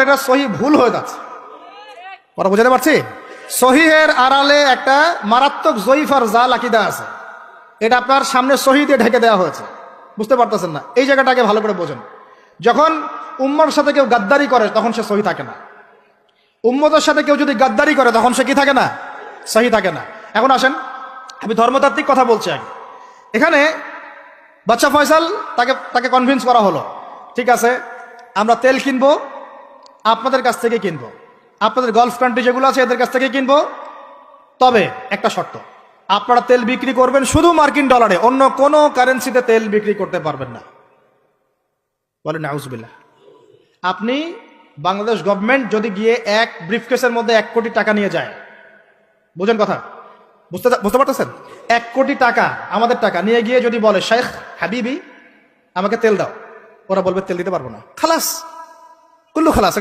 এটা সহি ভুল হয়ে যাচ্ছে। কথা বুঝাতে পারছি? সহিহের আড়ালে একটা মারাত্মক জয়ীফ আর জাল আকীদা আছে, এটা আপনার সামনে সহি দিয়ে ঢেকে দেওয়া হয়েছে, বুঝতে পারতেছেন না। এই জায়গাটাকে ভালো করে বোঝেন। যখন উম্মর সাথে কেউ গাদ্দারি করে তখন সে সহি থাকে না। উম্মতের সাথে কেউ যদি গাদ্দারি করে তখন সে কি থাকে না? সহি থাকে না। এখন আসেন, আমি ধর্মতাত্ত্বিক কথা বলছি আগে। এখানে বাচ্চা ফয়সাল তাকে কনভিন্স করা হলো, ঠিক আছে আমরা তেল কিনবো, আপনাদের কাছ থেকে কিনবো, আপনাদের গলফ কান্ট্রি যেগুলো আছে এদের কাছ থেকে কিনবো, তবে একটা শর্ত, আপনারা তেল বিক্রি করবেন শুধু মার্কিন ডলারে, অন্য কোনো কারেন্সিতে তেল বিক্রি করতে পারবেন না। বলেন নাউজুবিল্লাহ। আপনি বাংলাদেশ গভর্নমেন্ট যদি গিয়ে এক ব্রিফকেসের মধ্যে 1 কোটি টাকা নিয়ে যায়, বুঝেন কথা, বুঝতে পারতেছেন? 1 কোটি টাকা আমাদের টাকা নিয়ে গিয়ে যদি বলে শেখ হাবিবি আমাকে তেল দাও, ওরা বলবে তেল দিতে পারবো না, খালাস, কুল্লু খালাস।